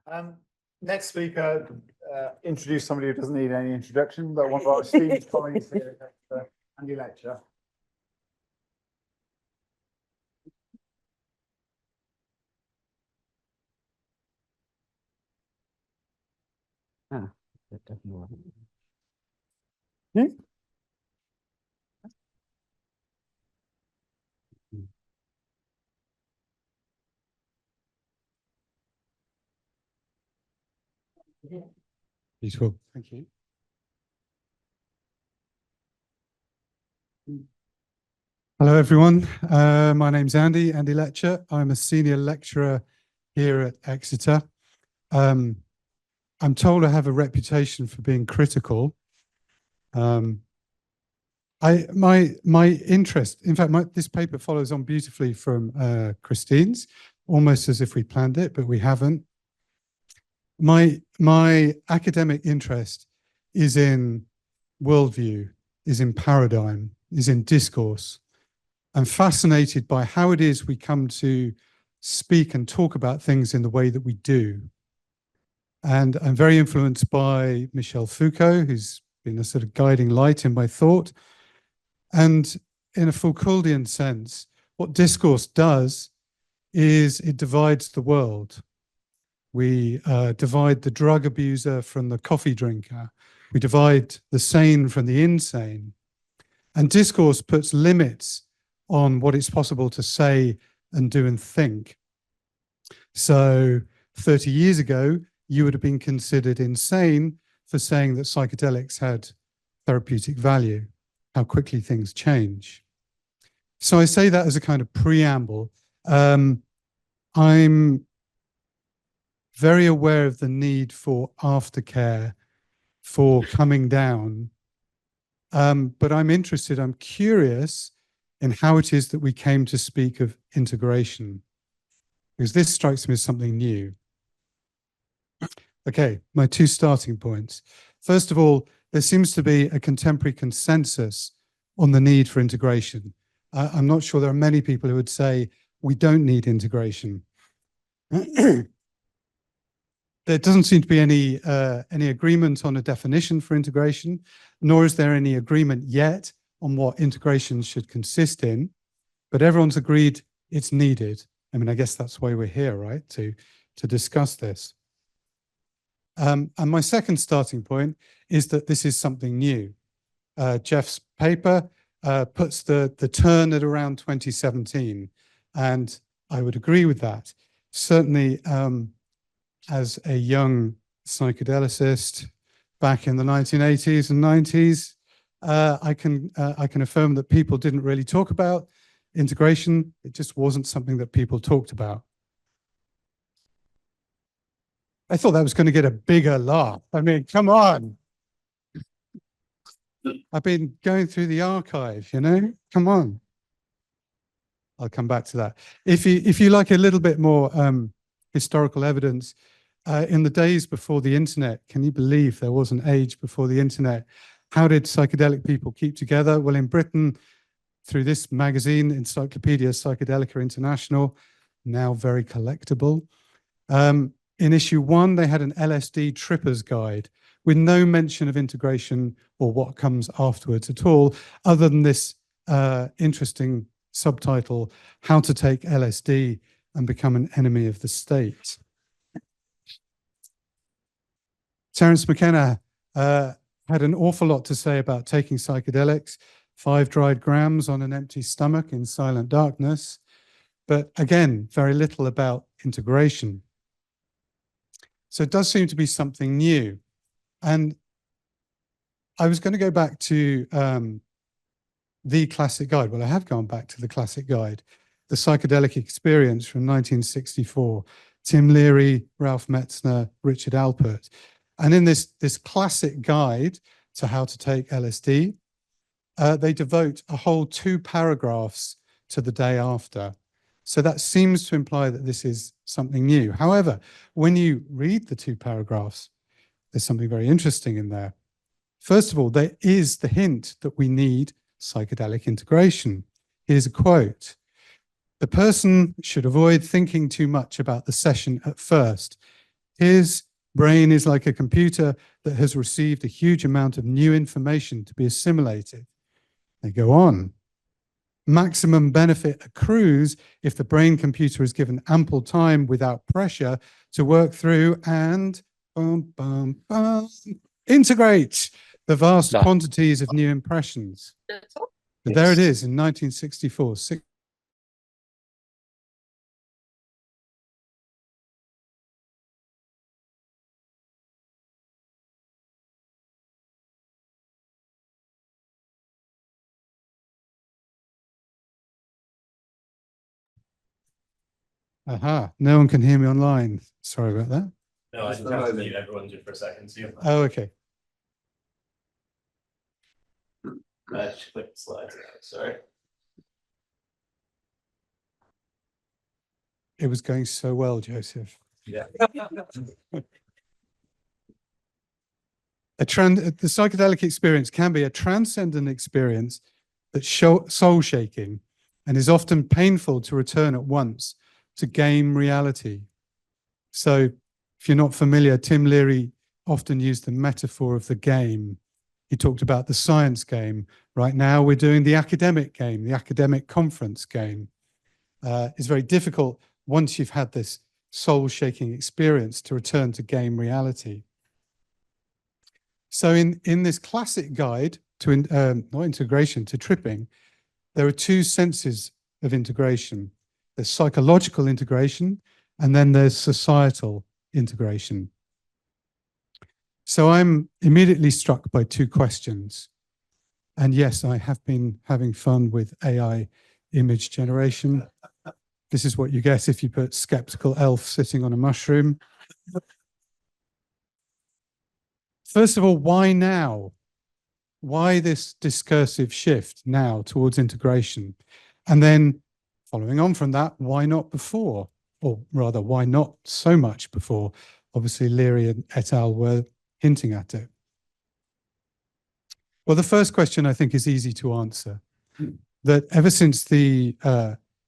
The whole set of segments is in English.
Um, Next speaker, introduce somebody who doesn't need any introduction, but one of our esteemed colleagues here, Andy Letcher. That doesn't work. Beautiful. Thank you. Hello, everyone. My name's Andy Letcher. I'm a senior lecturer here at Exeter. I'm told I have a reputation for being critical. My interest, in fact, this paper follows on beautifully from Christine's, almost as if we planned it, but we haven't. My academic interest is in worldview, is in paradigm, is in discourse. I'm fascinated by how it is we come to speak and talk about things in the way that we do. And I'm very influenced by Michel Foucault, who's been a sort of guiding light in my thought. And in a Foucauldian sense, what discourse does is it divides the world. We divide the drug abuser from the coffee drinker. We divide the sane from the insane. And discourse puts limits on what it's possible to say and do and think. So 30 years ago, you would have been considered insane for saying that psychedelics had therapeutic value, how quickly things change. So I say that as a kind of preamble. I'm very aware of the need for aftercare, for coming down. But I'm curious in how it is that we came to speak of integration, because this strikes me as something new. Okay, my two starting points. First of all, there seems to be a contemporary consensus on the need for integration. I'm not sure there are many people who would say we don't need integration. There doesn't seem to be any agreement on a definition for integration, nor is there any agreement yet on what integration should consist in, but everyone's agreed it's needed. I mean, I guess that's why we're here, right? To discuss this. And my second starting point is that this is something new. Jeff's paper puts the turn at around 2017, and I would agree with that. Certainly, as a young psychedelicist back in the 1980s and 90s, I can affirm that people didn't really talk about integration. It just wasn't something that people talked about. I thought that was going to get a bigger laugh. I mean, come on. I've been going through the archive, you know, come on. I'll come back to that. If you like a little bit more historical evidence, in the days before the internet, can you believe there was an age before the internet? How did psychedelic people keep together? Well, in Britain, through this magazine, Encyclopedia Psychedelica International, now very collectible. In issue 1, they had an LSD tripper's guide with no mention of integration or what comes afterwards at all, other than this interesting subtitle, How to Take LSD and Become an Enemy of the State. Terence McKenna had an awful lot to say about taking psychedelics, 5 dried grams on an empty stomach in silent darkness, but again, very little about integration. So it does seem to be something new. And I was going to go back to the classic guide. Well, I have gone back to the classic guide, the Psychedelic Experience from 1964, Tim Leary, Ralph Metzner, Richard Alpert. And in this classic guide to how to take LSD, they devote a whole 2 paragraphs to the day after. So that seems to imply that this is something new. However, when you read the 2 paragraphs, there's something very interesting in there. First of all, there is the hint that we need psychedelic integration. Here's a quote. The person should avoid thinking too much about the session at first. His brain is like a computer that has received a huge amount of new information to be assimilated. They go on. Maximum benefit accrues if the brain computer is given ample time without pressure to work through and integrate the vast quantities of new impressions. But there it is in 1964. Aha, no one can hear me online. Sorry about that. No, I just have to mute everyone just for a second. So Oh, okay. I just click the slides. Sorry. It was going so well, Joseph. Yeah. The psychedelic experience can be a transcendent experience that's soul-shaking and is often painful to return at once to game reality. So if you're not familiar, Tim Leary often used the metaphor of the game. He talked about the science game. Right now, we're doing the academic game, the academic conference game. It's very difficult once you've had this soul-shaking experience to return to game reality. So in this classic guide to not integration, to tripping, there are two senses of integration. There's psychological integration, and then there's societal integration. So I'm immediately struck by two questions. And yes, I have been having fun with AI image generation. This is what you get if you put skeptical elf sitting on a mushroom. First of all, why now? Why this discursive shift now towards integration? And then following on from that, why not before? Or rather, why not so much before? Obviously, Leary and et al. Were hinting at it. Well, the first question I think is easy to answer. That ever since the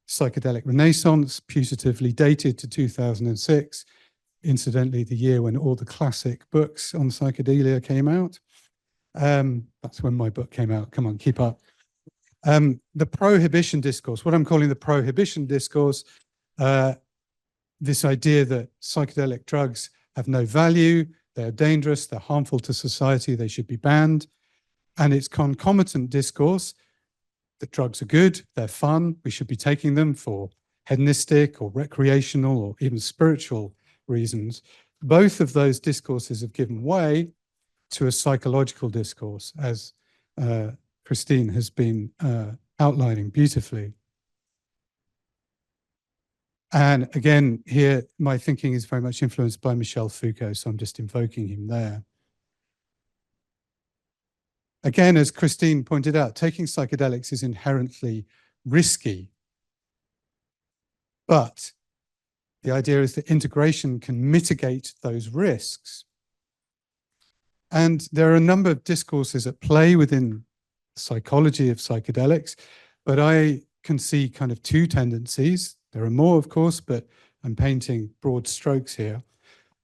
psychedelic renaissance, putatively dated to 2006, incidentally, the year when all the classic books on psychedelia came out. That's when my book came out. Come on, keep up. The prohibition discourse, what I'm calling the prohibition discourse, this idea that psychedelic drugs have no value, they're dangerous, they're harmful to society, they should be banned. And its concomitant discourse that drugs are good, they're fun, we should be taking them for hedonistic or recreational or even spiritual reasons. Both of those discourses have given way to a psychological discourse, as Christine has been outlining beautifully. And again, here, my thinking is very much influenced by Michel Foucault, so I'm just invoking him there. Again, as Christine pointed out, taking psychedelics is inherently risky. But the idea is that integration can mitigate those risks. And there are a number of discourses at play within psychology of psychedelics, but I can see kind of two tendencies. There are more, of course, but I'm painting broad strokes here.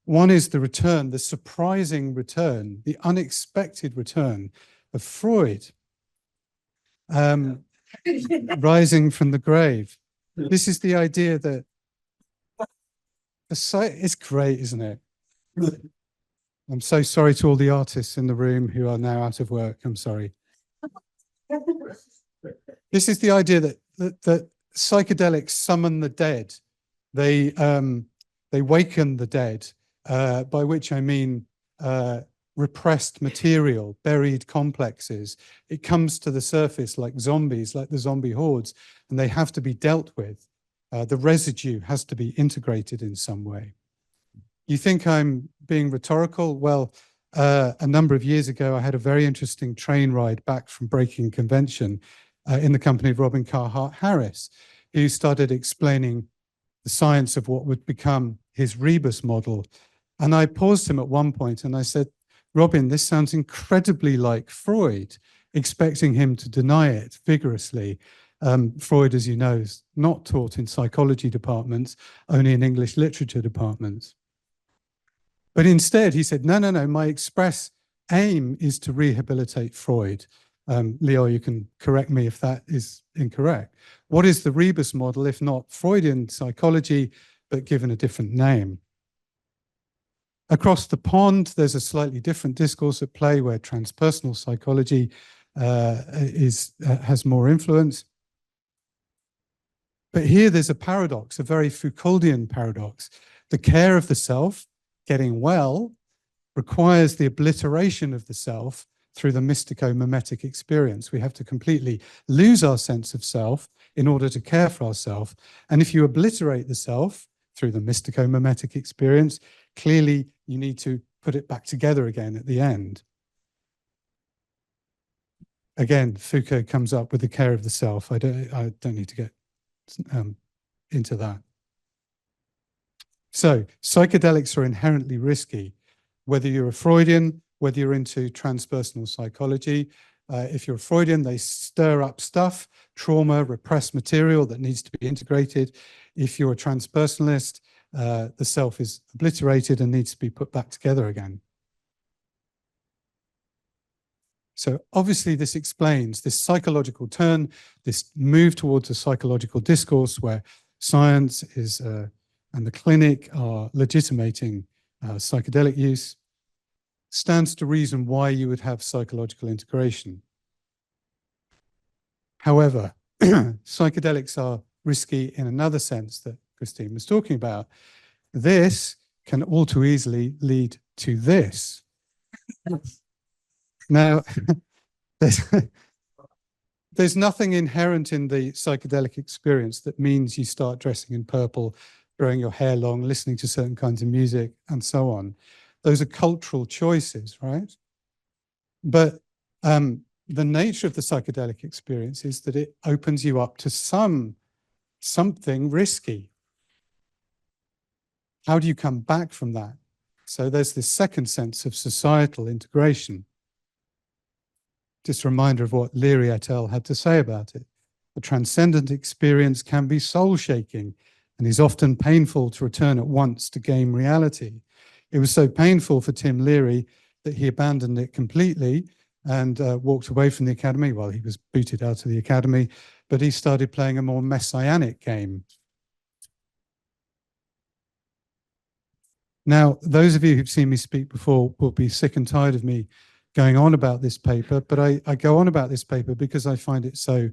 One is the return, the surprising return, the unexpected return of Freud, rising from the grave. This is the idea that it's great, isn't it? I'm so sorry to all the artists in the room who are now out of work. I'm sorry. This is the idea that psychedelics summon the dead. They waken the dead, by which I mean repressed material, buried complexes. It comes to the surface like zombies, like the zombie hordes, and they have to be dealt with. The residue has to be integrated in some way. You think I'm being rhetorical? Well, a number of years ago, I had a very interesting train ride back from Breaking Convention in the company of Robin Carhart Harris, who started explaining the science of what would become his rebus model. And I paused him at one point and I said, Robin, this sounds incredibly like Freud, expecting him to deny it vigorously. Freud, as you know, is not taught in psychology departments, only in English literature departments. But instead, he said, no, my express aim is to rehabilitate Freud. Leo, you can correct me if that is incorrect. What is the rebus model, if not Freudian psychology, but given a different name? Across the pond, there's a slightly different discourse at play where transpersonal psychology has more influence. But here there's a paradox, a very Foucauldian paradox. The care of the self, getting well, requires the obliteration of the self through the mystico-mimetic experience. We have to completely lose our sense of self in order to care for ourselves. And if you obliterate the self through the mystico-mimetic experience, clearly you need to put it back together again at the end. Again, Foucault comes up with the care of the self. I don't need to get into that. So psychedelics are inherently risky, whether you're a Freudian, whether you're into transpersonal psychology. If you're a Freudian, they stir up stuff, trauma, repressed material that needs to be integrated. If you're a transpersonalist, the self is obliterated and needs to be put back together again. So obviously this explains this psychological turn, this move towards a psychological discourse where science is and the clinic are legitimating psychedelic use, stands to reason why you would have psychological integration. However, psychedelics are risky in another sense that Christine was talking about. This can all too easily lead to this. Now, there's nothing inherent in the psychedelic experience that means you start dressing in purple, growing your hair long, listening to certain kinds of music, and so on. Those are cultural choices, right? But the nature of the psychedelic experience is that it opens you up to something risky. How do you come back from that? So there's this second sense of societal integration. Just a reminder of what Leary et al. Had to say about it. The transcendent experience can be soul-shaking and is often painful to return at once to game reality. It was so painful for Tim Leary that he abandoned it completely and walked away from the academy. Well, he was booted out of the academy, but he started playing a more messianic game. Now, those of you who've seen me speak before will be sick and tired of me going on about this paper, but I go on about this paper because I find it so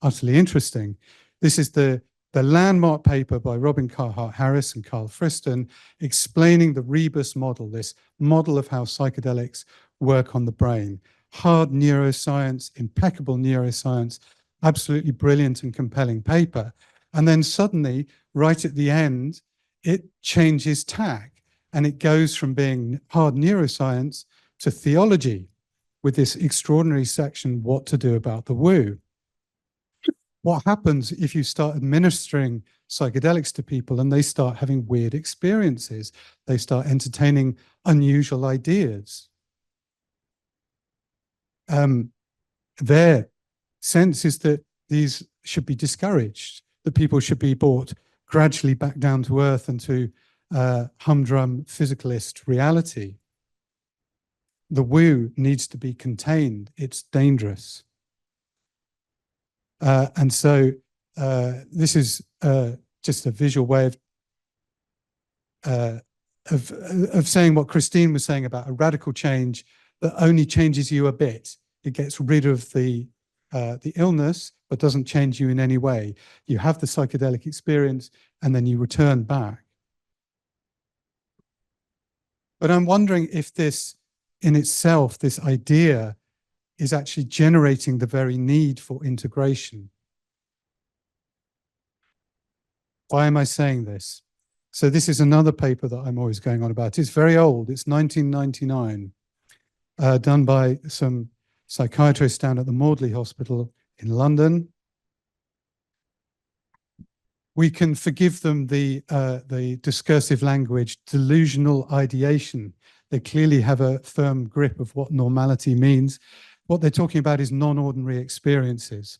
utterly interesting. This is the landmark paper by Robin Carhart Harris and Carl Friston explaining the rebus model, this model of how psychedelics work on the brain. Hard neuroscience, impeccable neuroscience, absolutely brilliant and compelling paper. And then suddenly, right at the end, it changes tack and it goes from being hard neuroscience to theology with this extraordinary section, What to Do About the Woo. What happens if you start administering psychedelics to people and they start having weird experiences? They start entertaining unusual ideas. Their sense is that these should be discouraged, that people should be brought gradually back down to earth and to humdrum physicalist reality. The woo needs to be contained. It's dangerous. And so this is just a visual way of saying what Christine was saying about a radical change that only changes you a bit. It gets rid of the illness, but doesn't change you in any way. You have the psychedelic experience and then you return back. But I'm wondering if this in itself, this idea is actually generating the very need for integration. Why am I saying this? So this is another paper that I'm always going on about. It's very old. It's 1999, done by some psychiatrists down at the Maudsley Hospital in London. We can forgive them the discursive language, delusional ideation. They clearly have a firm grip of what normality means. What they're talking about is non-ordinary experiences.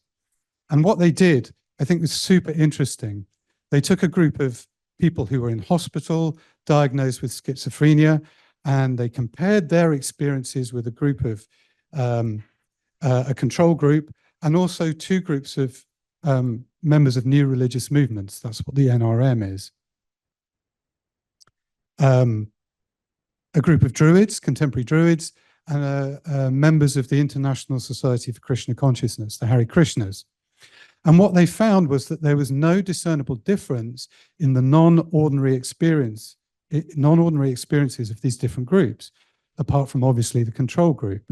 And what they did, I think, was super interesting. They took a group of people who were in hospital, diagnosed with schizophrenia, and they compared their experiences with a group of a control group, and also two groups of members of new religious movements. That's what the NRM is. A group of Druids, contemporary Druids, and members of the International Society for Krishna Consciousness, the Hare Krishnas. And what they found was that there was no discernible difference in the non-ordinary experiences of these different groups, apart from obviously the control group.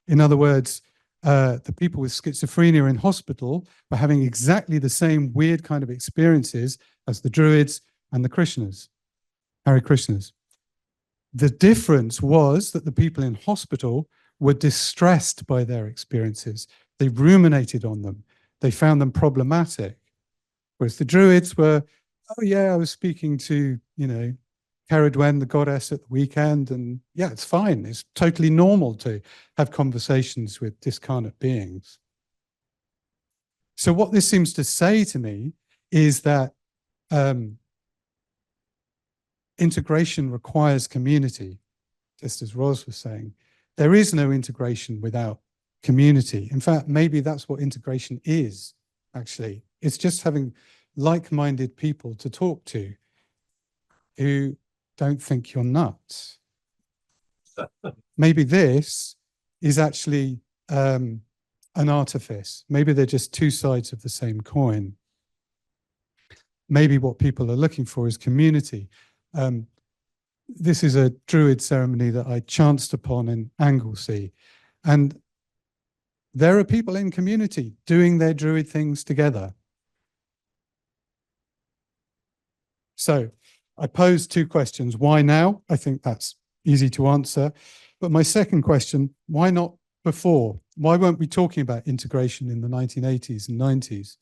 In other words, the people with schizophrenia in hospital were having exactly the same weird kind of experiences as the Druids and the Krishnas, Hare Krishnas. The difference was that the people in hospital were distressed by their experiences. They ruminated on them. They found them problematic. Whereas the Druids were, oh yeah, I was speaking to, you know, Caradwen, the goddess, at the weekend, and yeah, it's fine. It's totally normal to have conversations with discarnate beings. So what this seems to say to me is that integration requires community, just as Ros was saying. There is no integration without community. In fact, maybe that's what integration is, actually. It's just having like-minded people to talk to who don't think you're nuts. Maybe this is actually an artifice. Maybe they're just two sides of the same coin. Maybe what people are looking for is community. This is a Druid ceremony that I chanced upon in Anglesey. And there are people in community doing their Druid things together. So I posed two questions. Why now? I think that's easy to answer. But my second question, why not before? Why weren't we talking about integration in the 1980s and 90s?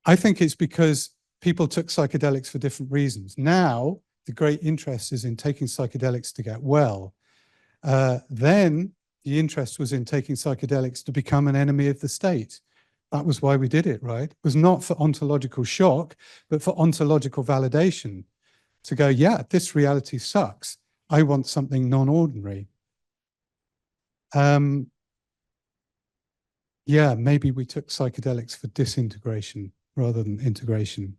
I think it's because people took psychedelics for different reasons. Now, the great interest is in taking psychedelics to get well. Then the interest was in taking psychedelics to become an enemy of the state. That was why we did it, right? It was not for ontological shock, but for ontological validation. To go, yeah, this reality sucks. I want something non-ordinary. Yeah, maybe we took psychedelics for disintegration rather than integration.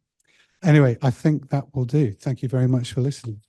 Anyway, I think that will do. Thank you very much for listening.